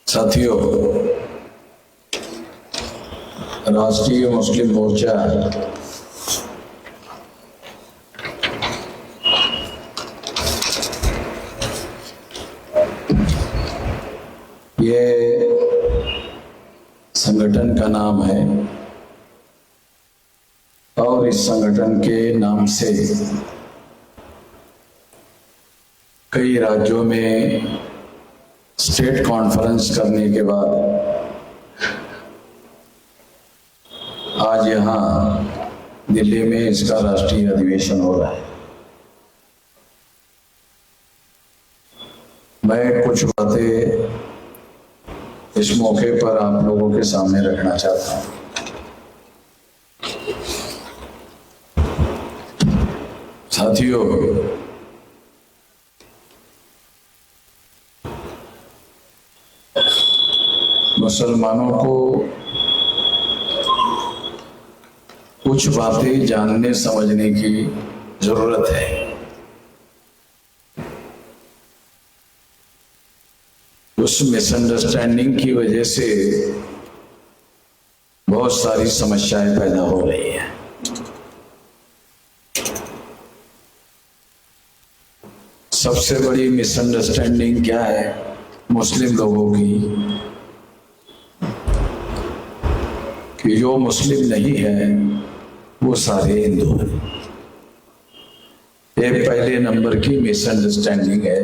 साथियों, राष्ट्रीय मुस्लिम मोर्चा ये संगठन का नाम है और इस संगठन के नाम से कई राज्यों में स्टेट कॉन्फ्रेंस करने के बाद आज यहाँ दिल्ली में इसका राष्ट्रीय अधिवेशन हो रहा है। मैं कुछ बातें इस मौके पर आप लोगों के सामने रखना चाहता हूँ। साथियों, मुसलमानों को कुछ बातें जानने समझने की जरूरत है। उस मिसअंडरस्टैंडिंग की वजह से बहुत सारी समस्याएं पैदा हो रही हैं। सबसे बड़ी मिसअंडरस्टैंडिंग क्या है मुस्लिम लोगों की, कि जो मुस्लिम नहीं है वो सारे हिंदू हैं। ये पहले नंबर की मिसअंडरस्टैंडिंग है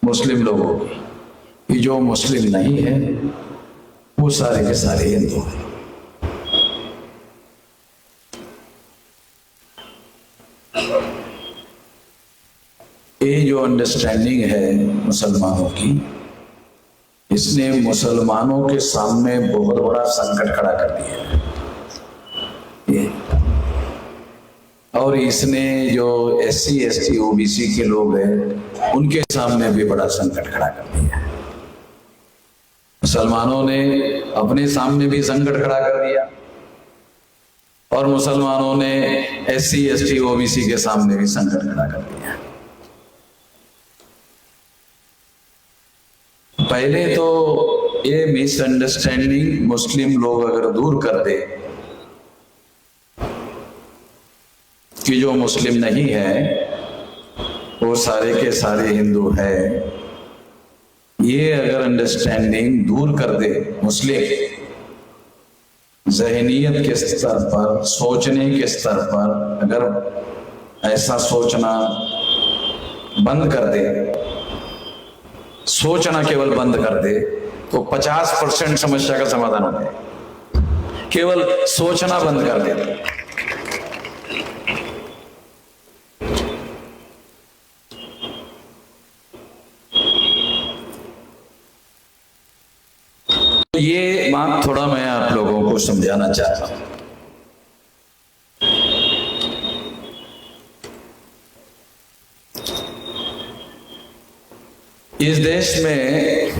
मुस्लिम लोगों की, कि जो मुस्लिम नहीं है वो सारे के सारे हिंदू हैं। ये जो अंडरस्टैंडिंग है मुसलमानों की, इसने मुसलमानों के सामने बहुत बड़ा संकट खड़ा कर दिया है। और इसने जो SC ST OBC के लोग हैं उनके सामने भी बड़ा संकट खड़ा कर दिया है। मुसलमानों ने अपने सामने भी संकट खड़ा कर दिया और मुसलमानों ने SC ST OBC के सामने भी संकट खड़ा कर दिया। पहले तो ये मिसअंडरस्टैंडिंग मुस्लिम लोग अगर दूर कर दे कि जो मुस्लिम नहीं है वो सारे के सारे हिंदू है, ये अगर अंडरस्टैंडिंग दूर कर दे मुस्लिम, ज़हनियत के स्तर पर, सोचने के स्तर पर अगर ऐसा सोचना बंद कर दे, सोचना केवल बंद कर दे, तो 50% समस्या का समाधान हो जाए। केवल सोचना बंद कर दे। तो ये बात थोड़ा मैं आप लोगों को समझाना चाहता हूं। इस देश में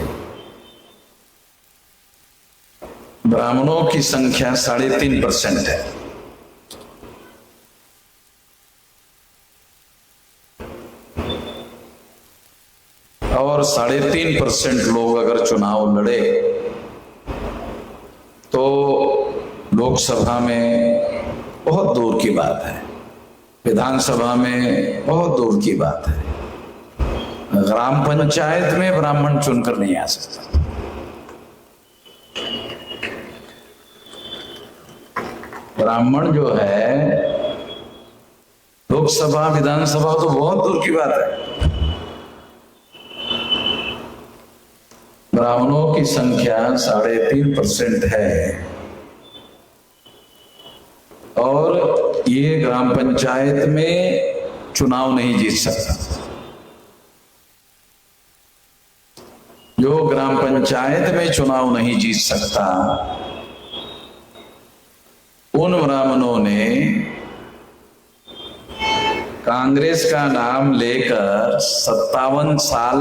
ब्राह्मणों की संख्या 3.5% है। और 3.5% लोग अगर चुनाव लड़े तो लोकसभा में बहुत दूर की बात है, विधानसभा में बहुत दूर की बात है, ग्राम पंचायत में ब्राह्मण चुनकर नहीं आ सकता। ब्राह्मण जो है लोकसभा विधानसभा तो बहुत दूर की बात है। ब्राह्मणों की संख्या 3.5% है और ये ग्राम पंचायत में चुनाव नहीं जीत सकता। जो ग्राम पंचायत में चुनाव नहीं जीत सकता, उन ब्राह्मणों ने कांग्रेस का नाम लेकर 57 साल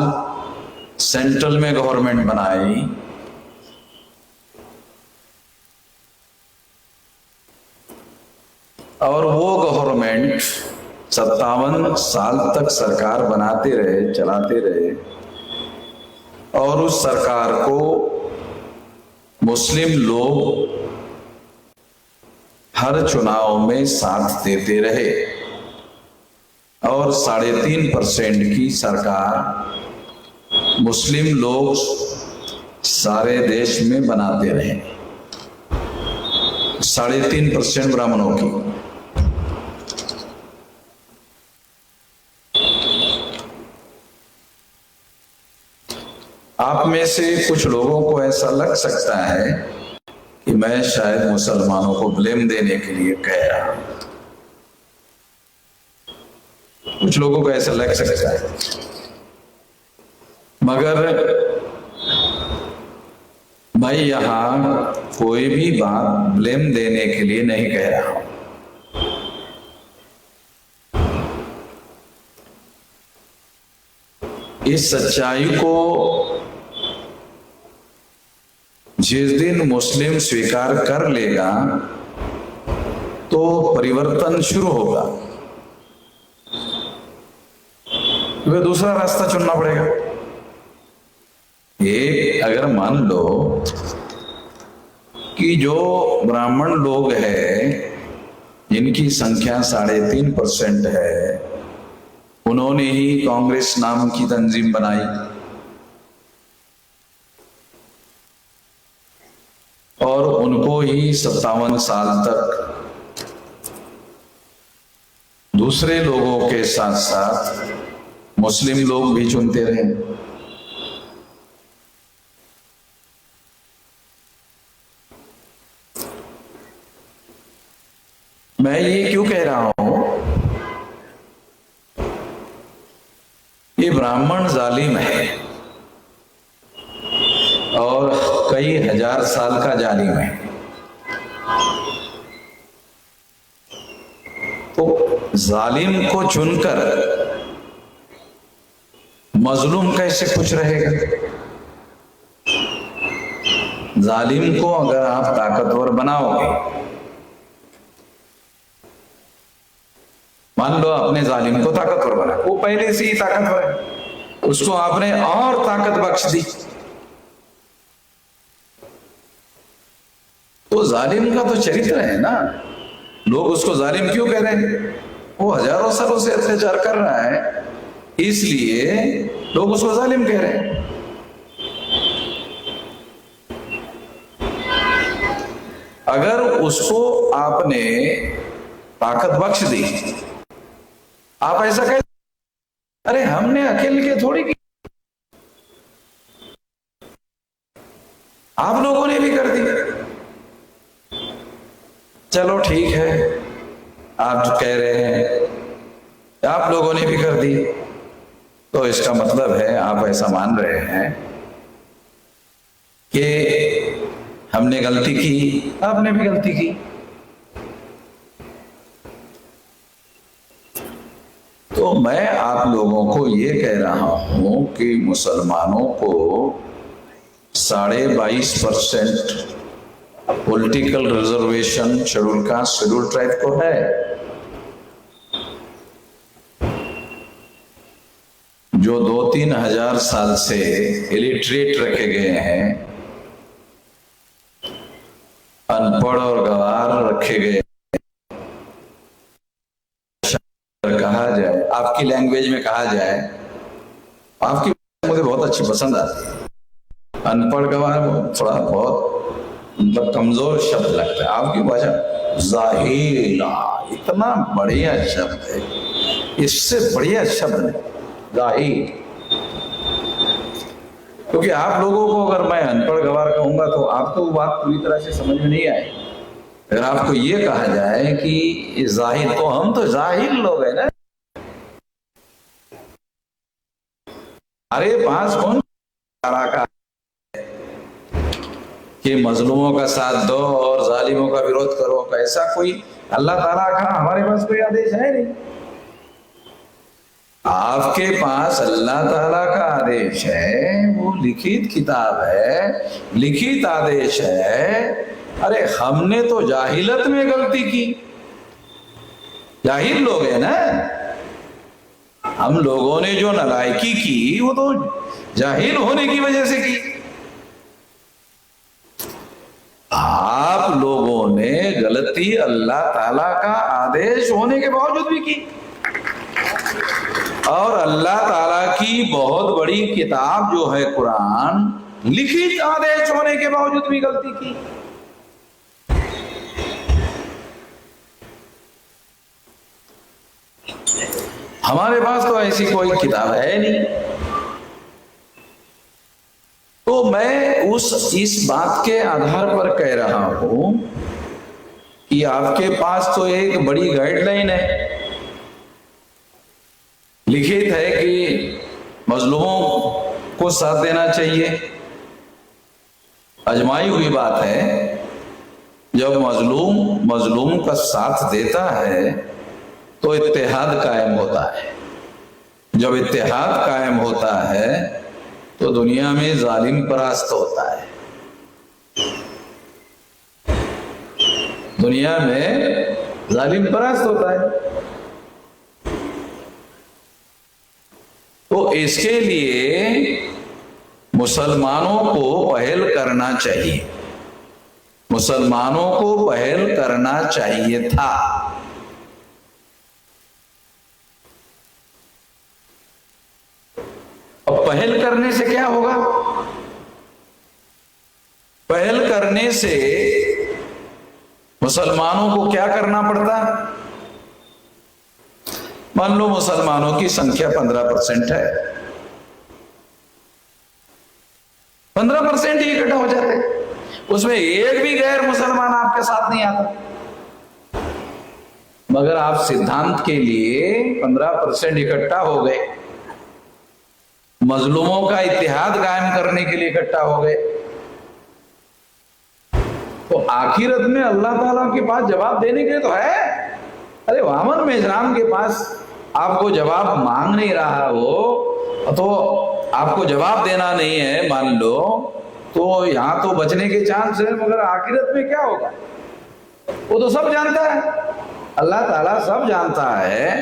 सेंट्रल में गवर्नमेंट बनाई और वो गवर्नमेंट 57 साल तक सरकार बनाते रहे, चलाते रहे। और उस सरकार को मुस्लिम लोग हर चुनाव में साथ देते रहे और 3.5% की सरकार मुस्लिम लोग सारे देश में बनाते रहे। 3.5% ब्राह्मणों की। आप में से कुछ लोगों को ऐसा लग सकता है कि मैं शायद मुसलमानों को ब्लेम देने के लिए कह रहा हूं। कुछ लोगों को ऐसा लग सकता है, मगर मैं यहां कोई भी बात ब्लेम देने के लिए नहीं कह रहा हूं। इस सच्चाई को जिस दिन मुस्लिम स्वीकार कर लेगा तो परिवर्तन शुरू होगा। वह दूसरा रास्ता चुनना पड़ेगा। एक अगर मान लो कि जो ब्राह्मण लोग हैं जिनकी संख्या 3.5% है, उन्होंने ही कांग्रेस नाम की तंजीम बनाई और उनको ही 57 साल तक दूसरे लोगों के साथ साथ मुस्लिम लोग भी चुनते रहे। मैं ये क्यों कह रहा हूं? ये ब्राह्मण जालिम है और कई हजार साल का जालिम है। तो जालिम को चुनकर मजलूम कैसे खुश रहेगा? जालिम को अगर आप ताकतवर बनाओगे, मान लो आपने जालिम को ताकतवर बनाया, वो पहले से ही ताकतवर है, उसको आपने और ताकत बख्श दी, तो जालिम का तो चरित्र है ना। लोग उसको जालिम क्यों कह रहे हैं? वो हजारों सालों से अत्याचार कर रहा है, इसलिए लोग उसको जालिम कह रहे हैं। अगर उसको आपने ताकत बख्श दी, आप ऐसा कह, अरे हमने अकेले के थोड़ी की, आप लोगों ने भी कर दी। चलो ठीक है, आप कह रहे हैं आप लोगों ने भी कर दी, तो इसका मतलब है आप ऐसा मान रहे हैं कि हमने गलती की, आपने भी गलती की। तो मैं आप लोगों को ये कह रहा हूं कि मुसलमानों को 22.5% political reservation schedule caste schedule tribe को है। जो 2-3 हजार साल से इलिटरेट रखे गए हैं, अनपढ़ और गवार रखे गए, कहा जाए आपकी लैंग्वेज में कहा जाए, आपकी मुझे बहुत अच्छी पसंद आती है, अनपढ़ गवार थोड़ा बहुत मतलब कमजोर शब्द लगता है। आपकी भाषा जाहिला इतना बढ़िया शब्द है, इससे बढ़िया शब्द नहीं जाहिल। क्योंकि आप लोगों को अगर मैं अनपढ़ गवार कहूंगा तो आपको वो बात पूरी तरह से समझ में नहीं आएगी। अगर आपको ये कहा जाए कि जाहिल, तो हम तो जाहिल लोग हैं ना। अरे पास कौन का कि मजलूमों का साथ दो और जालिमों का विरोध करो, ऐसा कोई अल्लाह ताला का हमारे पास कोई आदेश है नहीं। आपके पास अल्लाह ताला का आदेश है, वो लिखित किताब है, लिखित आदेश है। अरे हमने तो जाहिलत में गलती की, जाहिल लोग हैं ना हम लोगों ने, जो नालायकी की वो तो जाहिल होने की वजह से की। आप लोगों ने गलती अल्लाह ताला का आदेश होने के बावजूद भी की, और अल्लाह ताला की बहुत बड़ी किताब जो है कुरान, लिखित आदेश होने के बावजूद भी गलती की। हमारे पास तो ऐसी कोई किताब है नहीं। तो मैं इस बात के आधार पर कह रहा हूं कि आपके पास तो एक बड़ी गाइडलाइन है, लिखित है कि मजलूमों को साथ देना चाहिए। अजमाई हुई बात है, जब मजलूम का साथ देता है तो इत्तेहाद कायम होता है। जब इत्तेहाद कायम होता है तो दुनिया में जालिम परास्त होता है। दुनिया में जालिम परास्त होता है। तो इसके लिए मुसलमानों को पहल करना चाहिए, मुसलमानों को पहल करना चाहिए था। अब पहल करने से क्या होगा? पहल करने से मुसलमानों को क्या करना पड़ता? मान लो मुसलमानों की संख्या 15% है, 15% ही इकट्ठा हो जाते, उसमें एक भी गैर मुसलमान आपके साथ नहीं आता, मगर आप सिद्धांत के लिए 15% इकट्ठा हो गए, मजलूमों का इत्तेहाद कायम करने के लिए इकट्ठा हो गए, तो आखिरत में अल्लाह ताला के पास जवाब देने के लिए तो है। अरे वामन मेजरान के पास आपको जवाब मांग नहीं रहा हो तो आपको जवाब देना नहीं है मान लो, तो यहां तो बचने के चांस है, मगर आखिरत में क्या होगा वो तो सब जानता है, अल्लाह ताला सब जानता है।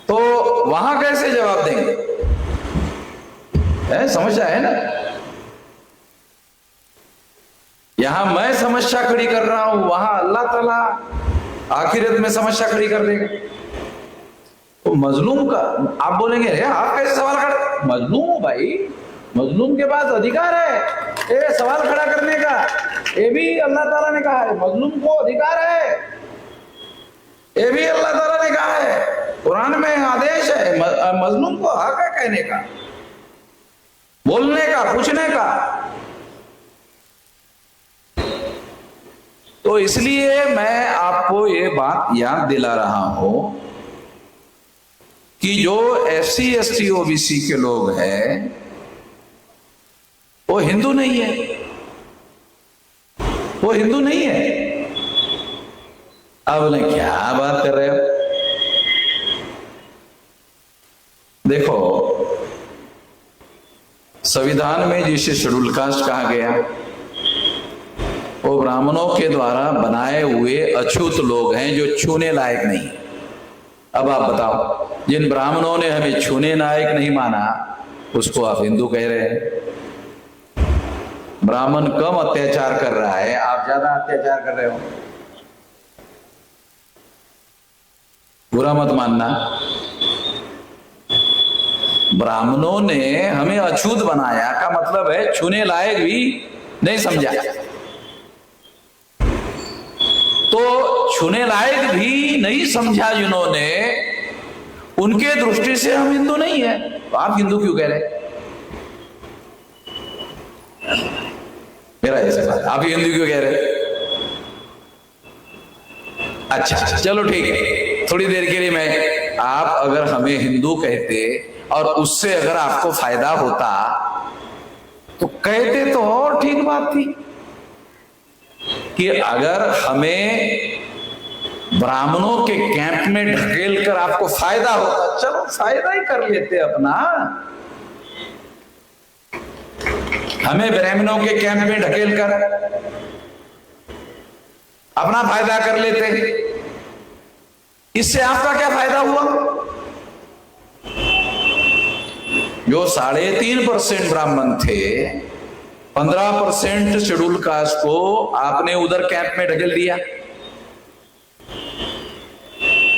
तो वहां कैसे जवाब देंगे? समस्या है ना। यहां मैं समस्या खड़ी कर रहा हूं, वहां अल्लाह ताला आखिरत में समस्या खड़ी कर देगा। तो मजलूम का आप बोलेंगे आप कैसे सवाल खड़ा? मजलूम हो भाई, मजलूम के पास अधिकार है ये सवाल खड़ा करने का, ये भी अल्लाह ताला ने कहा है। मजलूम को अधिकार है, ये भी अल्लाह ताला ने कहा है, कुरान में आदेश है, मजलूम को हक है कहने का, बोलने का, पूछने का। तो इसलिए मैं आपको ये बात याद दिला रहा हूं कि जो SC ST OBC के लोग हैं वो हिंदू नहीं है, वो हिंदू नहीं है। अब बोले क्या बात कर रहे हो? देखो संविधान में जिसे शेड्यूल कास्ट कहा गया वो ब्राह्मणों के द्वारा बनाए हुए अछूत लोग हैं जो छूने लायक नहीं। अब आप बताओ, जिन ब्राह्मणों ने हमें छूने लायक नहीं माना उसको आप हिंदू कह रहे हैं। ब्राह्मण कम अत्याचार कर रहा है, आप ज्यादा अत्याचार कर रहे हो। बुरा मत मानना, ब्राह्मणों ने हमें अछूत बनाया का मतलब है छूने लायक भी नहीं समझा। तो छूने लायक भी नहीं समझा जिन्होंने, उनके दृष्टि से हम हिंदू नहीं है। तो आप हिंदू क्यों कह रहे? मेरा ऐसा बात, आप हिंदू क्यों कह रहे? अच्छा चलो ठीक है, थोड़ी देर के लिए मैं, आप अगर हमें हिंदू कहते और उससे अगर आपको फायदा होता तो कहते तो और ठीक बात थी कि अगर हमें ब्राह्मणों के कैंप में ढकेल कर आपको फायदा होता, चलो फायदा ही कर लेते अपना, हमें ब्राह्मणों के कैंप में ढकेल कर अपना फायदा कर लेते। इससे आपका क्या फायदा हुआ? जो 3.5% ब्राह्मण थे, 15% शेड्यूल कास्ट को आपने उधर कैंप में ढकेल दिया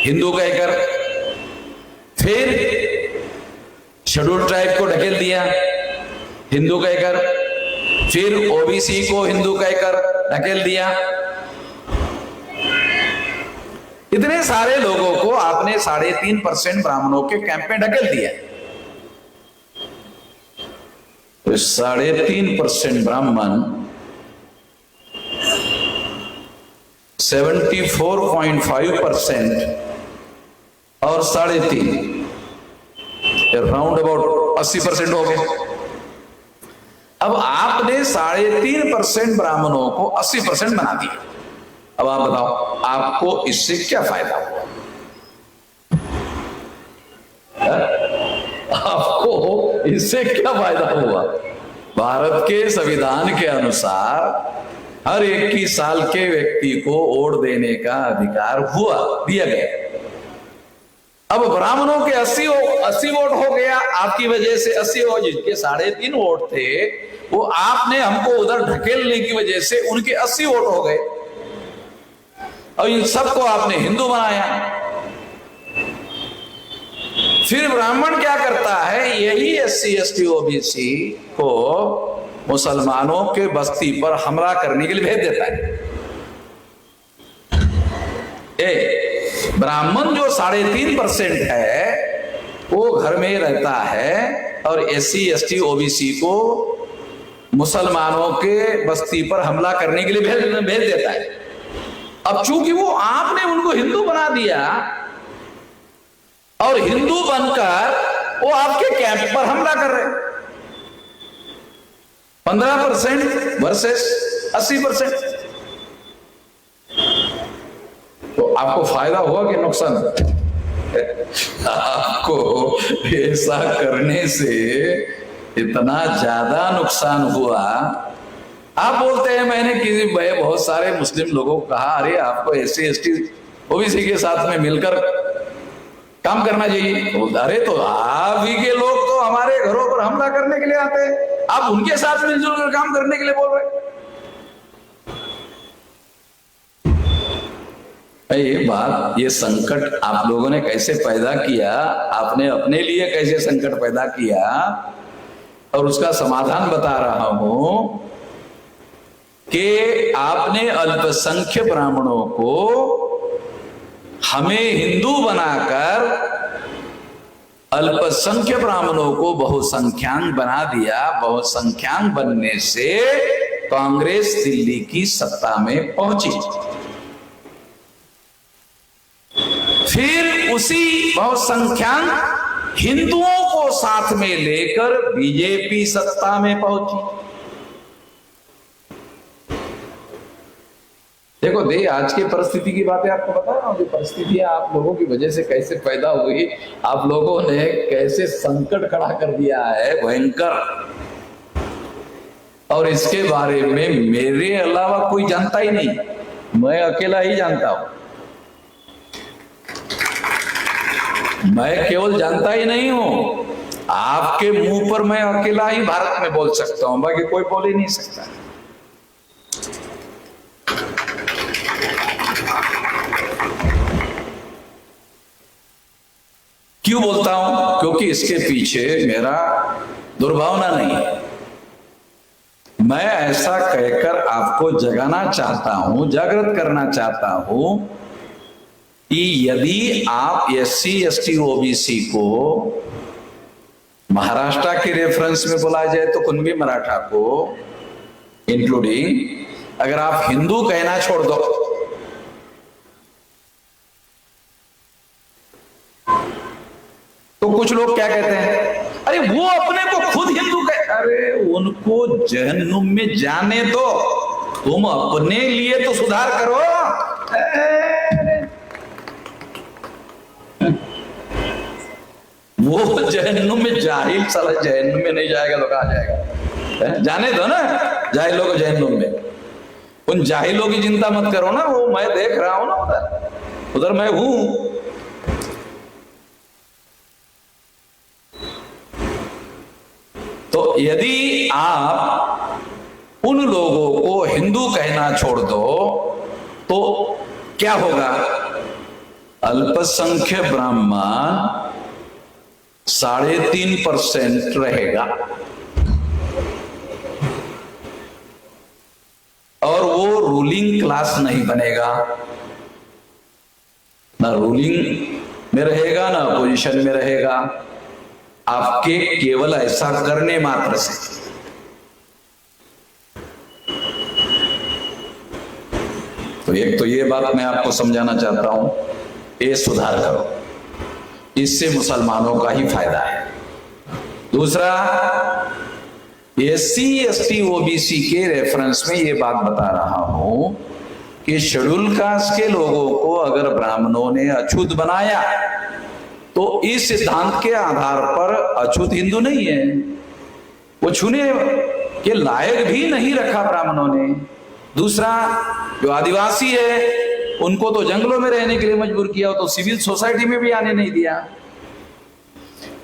हिंदू कहकर, फिर शेड्यूल ट्राइब को ढकेल दिया हिंदू कहकर, फिर ओबीसी को हिंदू कहकर ढकेल दिया। इतने सारे लोगों को आपने 3.5% ब्राह्मणों के कैंप में ढकेल दिया। तो 3.5% ब्राह्मण 74.5% और 3.5 राउंड अबाउट 80% हो गए। अब आपने 3.5% ब्राह्मणों को 80% बना दिया। अब आप बताओ आपको इससे क्या फायदा हुआ? आपको इससे क्या फायदा हुआ? भारत के संविधान के अनुसार हर 21 साल के व्यक्ति को वोट देने का अधिकार दिया गया। अब ब्राह्मणों के 80 वोट हो गया आपकी वजह से। 80 हो, जिनके 3.5 वोट थे वो आपने हमको उधर ढकेलने की वजह से उनके 80 वोट हो गए और इन सबको आपने हिंदू बनाया। फिर ब्राह्मण क्या करता है? यही SC ST OBC को मुसलमानों के बस्ती पर हमला करने के लिए भेज देता है। ब्राह्मण जो 3.5% है वो घर में रहता है और SC ST OBC को मुसलमानों के बस्ती पर हमला करने के लिए भेज देता है। अब चूंकि वो आपने उनको हिंदू बना दिया और हिंदू बनकर वो आपके कैंप पर हमला कर रहे, 15% वर्सेस 80%, तो आपको फायदा हुआ कि नुकसान? आपको ऐसा करने से इतना ज्यादा नुकसान हुआ। आप बोलते हैं मैंने बहुत सारे मुस्लिम लोगों को कहा अरे आपको SC ST OBC के साथ में मिलकर काम करना चाहिए। अरे तो आप ही के लोग तो हमारे घरों पर हमला करने के लिए आते हैं, आप उनके साथ मिलजुल कर काम करने के लिए बोल रहे। ये बात, ये संकट आप लोगों ने कैसे पैदा किया, आपने अपने लिए कैसे संकट पैदा किया और उसका समाधान बता रहा हूं कि आपने अल्पसंख्य ब्राह्मणों को हमें हिंदू बनाकर अल्पसंख्य ब्राह्मणों को बहुसंख्यांक बना दिया। बहुसंख्यांक बनने से कांग्रेस दिल्ली की सत्ता में पहुंची। फिर उसी बहुसंख्यांक हिंदुओं को साथ में लेकर बीजेपी सत्ता में पहुंची। देखो आज की परिस्थिति की बातें आपको बता रहा हूं, जो परिस्थितियां आप लोगों की वजह से कैसे पैदा हुई, आप लोगों ने कैसे संकट खड़ा कर दिया है भयंकर, और इसके बारे में मेरे अलावा कोई जानता ही नहीं, मैं अकेला ही जानता हूं। मैं केवल जानता ही नहीं हूं, आपके मुंह पर मैं अकेला ही भारत में बोल सकता हूं, बाकी कोई बोल ही नहीं सकता। क्यों बोलता हूं? क्योंकि इसके पीछे मेरा दुर्भावना नहीं है। मैं ऐसा कहकर आपको जगाना चाहता हूं, जागृत करना चाहता हूं कि यदि आप SC ST OBC को महाराष्ट्र के रेफरेंस में बोला जाए तो कुणबी मराठा को इंक्लूडिंग, अगर आप हिंदू कहना छोड़ दो तो कुछ लोग क्या कहते हैं, अरे वो अपने को खुद हिंदू कह, अरे उनको जहन्नुम में जाने दो, तुम अपने लिए तो सुधार करो। वो जहन्नुम में, जाहिल साला जहन्नुम में नहीं जाएगा तो कहां जाएगा? जाने दो ना जाहिलों को जहन्नुम में। उन जाहिलों की चिंता मत करो ना, वो मैं देख रहा हूं ना, उधर मैं हूं। यदि आप उन लोगों को हिंदू कहना छोड़ दो तो क्या होगा? अल्पसंख्यक ब्राह्मण 3.5% रहेगा और वो रूलिंग क्लास नहीं बनेगा, ना रूलिंग में रहेगा ना अपोजिशन में रहेगा, आपके केवल ऐसा करने मात्र से। तो एक तो ये बात मैं आपको समझाना चाहता हूं, ये सुधार करो, इससे मुसलमानों का ही फायदा है। दूसरा, SC ST OBC के रेफरेंस में ये बात बता रहा हूं कि शेड्यूल कास्ट के लोगों को अगर ब्राह्मणों ने अछूत बनाया तो इस सिद्धांत के आधार पर अछूत हिंदू नहीं है, वो छूने के लायक भी नहीं रखा ब्राह्मणों ने। दूसरा, जो आदिवासी है उनको तो जंगलों में रहने के लिए मजबूर किया, तो सिविल सोसाइटी में भी आने नहीं दिया।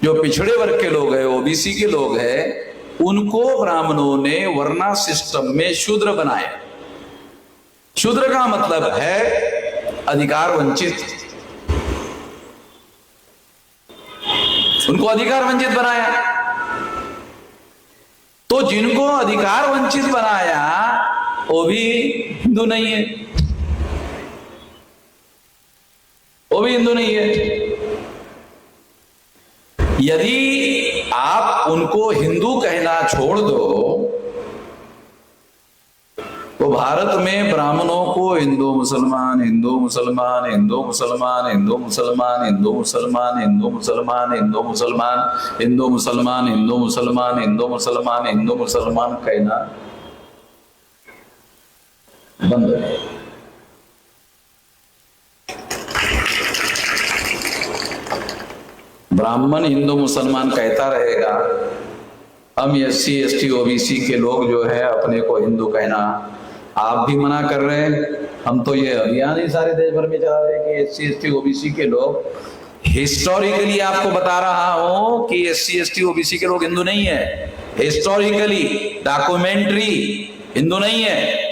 जो पिछड़े वर्ग के लोग हैं, OBC के लोग हैं, उनको ब्राह्मणों ने वर्ना सिस्टम में शूद्र बनाया। शूद्र का मतलब है अधिकार वंचित, उनको अधिकार वंचित बनाया। तो जिनको अधिकार वंचित बनाया वो भी हिंदू नहीं है, वो भी हिंदू नहीं है। यदि आप उनको हिंदू कहना छोड़ दो तो भारत में ब्राह्मणों को हिंदू मुसलमान, हिंदू मुसलमान, हिंदू मुसलमान, हिंदू मुसलमान, हिंदू मुसलमान, हिंदू मुसलमान, हिंदू मुसलमान, हिंदू मुसलमान, हिंदू मुसलमान, हिंदू मुसलमान, हिंदू मुसलमान कहना बंद है। ब्राह्मण हिंदू मुसलमान कहता रहेगा, हम SC ST OBC के लोग जो है अपने को हिंदू कहना आप भी मना कर रहे हैं। हम तो ये अभियान ही सारे देश भर में चला रहे हैं कि SC ST OBC के लोग, हिस्टोरिकली आपको बता रहा हूं कि SC ST OBC के लोग हिंदू नहीं है। हिस्टोरिकली डॉक्यूमेंट्री हिंदू नहीं है।